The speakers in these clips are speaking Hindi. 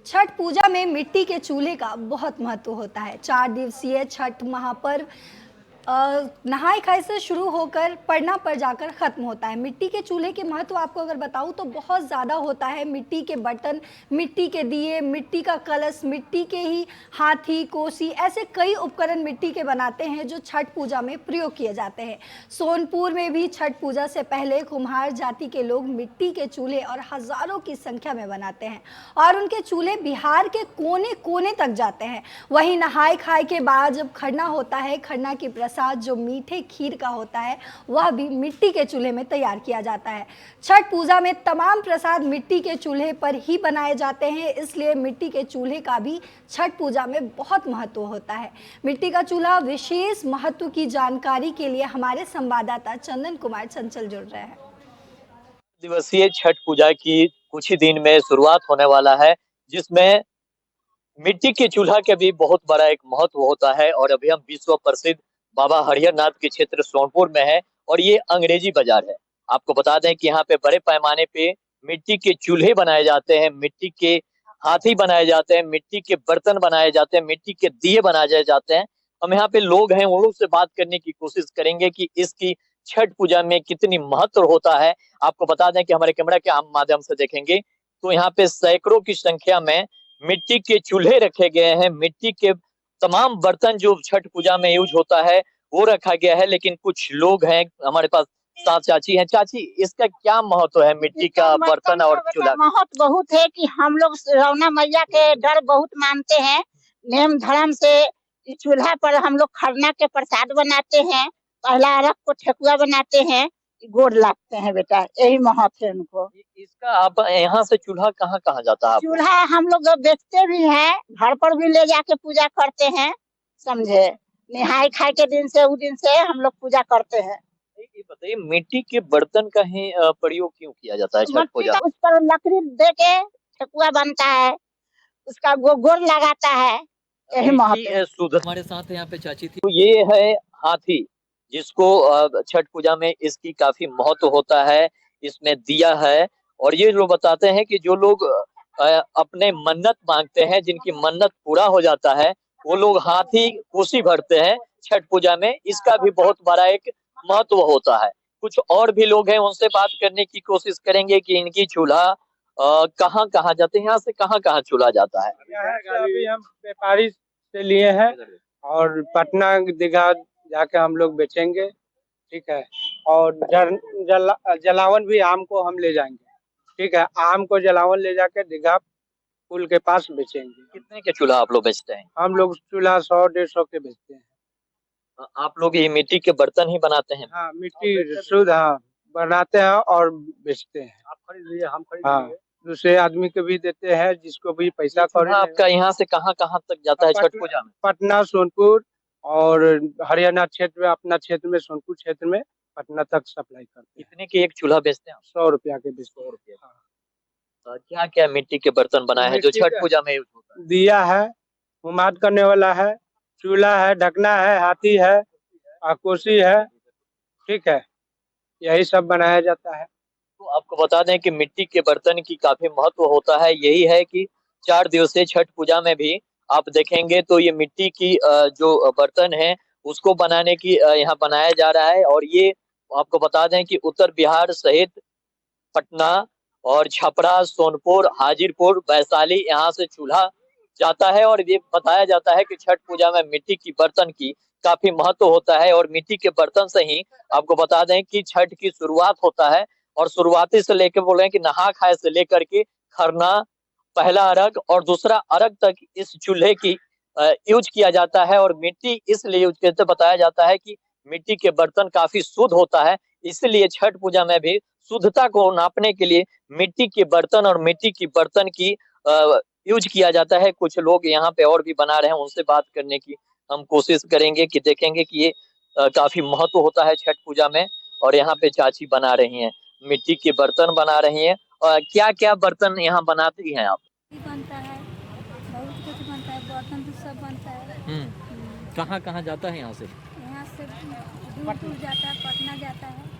छठ पूजा में मिट्टी के चूल्हे का बहुत महत्व होता है। 4 दिवसीय छठ महापर्व नहाय खाय से शुरू होकर पड़ना पर जाकर ख़त्म होता है। मिट्टी के चूल्हे के महत्व आपको अगर बताऊं तो बहुत ज़्यादा होता है। मिट्टी के बर्तन, मिट्टी के दिए, मिट्टी का कलश, मिट्टी के ही हाथी, कोसी, ऐसे कई उपकरण मिट्टी के बनाते हैं जो छठ पूजा में प्रयोग किए जाते हैं। सोनपुर में भी छठ पूजा से पहले कुम्हार जाति के लोग मिट्टी के चूल्हे और हज़ारों की संख्या में बनाते हैं और उनके चूल्हे बिहार के कोने कोने तक जाते हैं। वहीं नहाय खाय के बाद जब खरना होता है, खरना की प्रसाद जो मीठे खीर का होता है वह भी मिट्टी के चूल्हे में तैयार किया जाता है। छठ पूजा में तमाम प्रसाद मिट्टी के चूल्हे पर ही बनाए जाते हैं, इसलिए मिट्टी के चूल्हे का भी छठ पूजा में बहुत महत्व होता है। मिट्टी का चूल्हा विशेष महत्व की जानकारी के लिए हमारे संवाददाता चंदन कुमार चंचल जुड़ रहे हैं। दिवसीय छठ पूजा की कुछ ही दिन में शुरुआत होने वाला है, जिसमें मिट्टी के चूल्हा के भी बहुत बड़ा एक महत्व होता है। और अभी हम विश्व प्रसिद्ध बाबा हरिहर नाथ के क्षेत्र सोनपुर में है और ये अंग्रेजी बाजार है। आपको बता दें कि यहाँ पे बड़े पैमाने पे मिट्टी के चूल्हे बनाए जाते हैं, मिट्टी के हाथी बनाए जाते हैं, मिट्टी के बर्तन बनाए जाते हैं, मिट्टी के दिए बनाए जाते हैं। हम यहाँ पे लोग हैं, उन लोग से बात करने की कोशिश करेंगे कि इसकी छठ पूजा में कितनी महत्व होता है। आपको बता दें कि हमारे कैमरा के माध्यम से देखेंगे तो यहाँ पे सैकड़ों की संख्या में मिट्टी के चूल्हे रखे गए हैं। मिट्टी के तमाम बर्तन जो छठ पूजा में यूज होता है वो रखा गया है। लेकिन कुछ लोग हैं हमारे पास, साथ चाची हैं। चाची, इसका क्या महत्व है मिट्टी का बर्तन और चूल्हा? महत्व बहुत है कि हम लोग रौना मैया के डर बहुत मानते हैं। नेम धर्म से इस चूल्हा पर हम लोग खरना के प्रसाद बनाते हैं, पहला अरग को ठेकुआ बनाते हैं, गोड़ लगते हैं बेटा, यही महत्व है उनको। इसका आप यहाँ से चूल्हा कहाँ कहाँ जाता है? चूल्हा हम लोग बेचते भी हैं, घर पर भी ले जाके पूजा करते हैं, समझे। नहाय खाय के दिन से उस दिन से हम लोग पूजा करते हैं। ये बताइए, मिट्टी के बर्तन का ही प्रयोग क्यों किया जाता है छठ पूजा? उस पर लकड़ी दे के ठेकुआ बनता है, उसका गोड़ लगाता है, यही महत्व है। शुद्ध हमारे साथ यहाँ पे चाची थी। तो ये है हाथी, जिसको छठ पूजा में इसकी काफी महत्व होता है। इसमें दिया है और ये लोग बताते हैं कि जो लोग अपने मन्नत मांगते हैं, जिनकी मन्नत पूरा हो जाता है, वो लोग हाथी कोसी भरते हैं छठ पूजा में। इसका भी बहुत बड़ा एक महत्व होता है। कुछ और भी लोग हैं, उनसे बात करने की कोशिश करेंगे कि इनकी चूल्हा कहाँ कहाँ जाते हैं, यहाँ से कहाँ कहाँ चूल्हा जाता है। अभी हम व्यापारी से लिए हैं और पटना दीघा जाके हम लोग बेचेंगे, ठीक है। और जलावन भी आम को हम ले जाएंगे, ठीक है। आम को जलावन ले जाके दीघा पुल के पास बेचेंगे। कितने के चूल्हा आप लोग बेचते हैं? हम लोग चूल्हा 100-150 के बेचते हैं। आप लोग ये मिट्टी के बर्तन ही बनाते हैं? हाँ, मिट्टी शुद्ध, हाँ, बनाते हैं और बेचते हैं। आप खरीद लिए, हम खरीद लिए। हाँ, दूसरे आदमी को भी देते हैं, जिसको भी पैसा आपका यहाँ से कहाँ कहाँ तक जाता है छठ पूजा में? पटना, सोनपुर और हरियाणा क्षेत्र में, अपना क्षेत्र में सोनपुर क्षेत्र में पटना तक सप्लाई करते हैं। कितने के एक चूल्हा बेचते हैं? 100 रुपया के बेचते हैं। 100 रुपया। क्या क्या मिट्टी के बर्तन बनाए हैं जो छठ पूजा में यूज होता है? दिया है, हुमाद करने वाला है, चूल्हा है, ढकना है, हाथी है, कोसी है, ठीक है। यही सब बनाया जाता है। तो आपको बता दें कि मिट्टी के बर्तन की काफी महत्व होता है। यही है कि 4 दिवसीय छठ पूजा में भी आप देखेंगे तो ये मिट्टी की जो बर्तन है उसको बनाने की यहाँ बनाया जा रहा है। और ये आपको बता दें कि उत्तर बिहार सहित पटना और छपरा, सोनपुर, हाजीपुर, वैशाली, यहाँ से चूल्हा जाता है। और ये बताया जाता है कि छठ पूजा में मिट्टी की बर्तन की काफी महत्व होता है। और मिट्टी के बर्तन से ही आपको बता दें कि छठ की शुरुआत होता है। और शुरुआती से लेकर बोल रहे हैं कि नहा खाए से लेकर के खरना, पहला अरग और दूसरा अरग तक इस चूल्हे की यूज किया जाता है। और मिट्टी इसलिए यूज करते बताया जाता है कि मिट्टी के बर्तन काफी शुद्ध होता है, इसलिए छठ पूजा में भी शुद्धता को नापने के लिए मिट्टी के बर्तन और मिट्टी की बर्तन की यूज किया जाता है। कुछ लोग यहाँ पे और भी बना रहे हैं, उनसे बात करने की हम कोशिश करेंगे कि देखेंगे कि ये काफी महत्व होता है छठ पूजा में। और यहाँ पे चाची बना रही हैं, मिट्टी के बर्तन बना रही हैं। और क्या क्या बर्तन यहाँ बनाती हैं आप? बनता है, बहुत कुछ बनता है, बर्तन तो सब बनता है। कहाँ कहाँ जाता है यहाँ से? यहाँ से दूर दूर जाता है, पटना जाता है।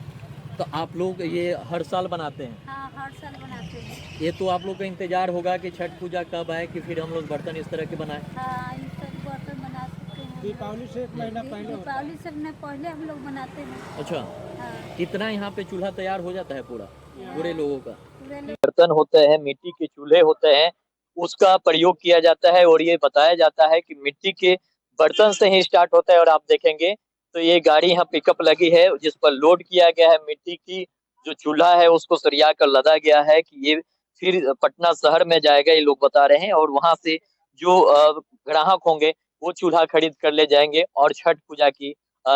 तो आप लोग ये हर साल बनाते हैं? हाँ, हर साल बनाते हैं। ये तो आप लोग का इंतजार होगा कि छठ पूजा कब आए कि फिर हम लोग बर्तन इस तरह के बनाएं। हाँ, इन सब बर्तन बना सकते हैं। दीपावली से 1 महीना पहले होता है। दीपावली से महीने पहले हम लोग बनाते हैं। अच्छा, हाँ, कितना यहाँ पे चूल्हा तैयार हो जाता है पूरा पूरे लोगों का? पूरे लोग बर्तन होते हैं, मिट्टी के चूल्हे होते हैं, उसका प्रयोग किया जाता है और ये बताया जाता है कि मिट्टी के बर्तन से ही स्टार्ट होता है। और आप देखेंगे तो ये गाड़ी यहाँ पिकअप लगी है जिस पर लोड किया गया है मिट्टी की जो चूल्हा है उसको सरिया कर लदा गया है कि ये फिर पटना शहर में जाएगा, ये लोग बता रहे हैं। और वहां से जो ग्राहक होंगे वो चूल्हा खरीद कर ले जाएंगे और छठ पूजा की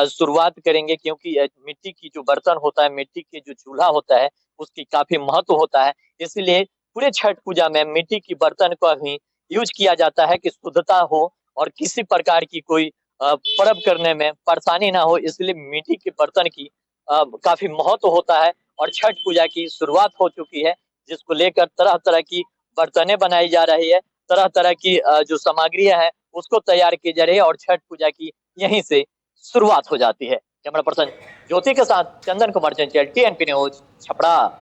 शुरुआत करेंगे, क्योंकि मिट्टी की जो बर्तन होता है, मिट्टी के जो चूल्हा होता है उसकी काफी महत्व होता है। इसलिए पूरे छठ पूजा में मिट्टी की बर्तन का ही यूज किया जाता है कि शुद्धता हो और किसी प्रकार की कोई पर्व करने में परेशानी ना हो, इसलिए मिट्टी के बर्तन की काफी महत्व होता है। और छठ पूजा की शुरुआत हो चुकी है जिसको लेकर तरह तरह की बर्तनें बनाई जा रही है, तरह तरह की जो सामग्रियां है उसको तैयार की जा रही है और छठ पूजा की यहीं से शुरुआत हो जाती है। कैमरा पर्सन ज्योति के साथ चंदन कुमार चंचल, TNP न्यूज, छपरा।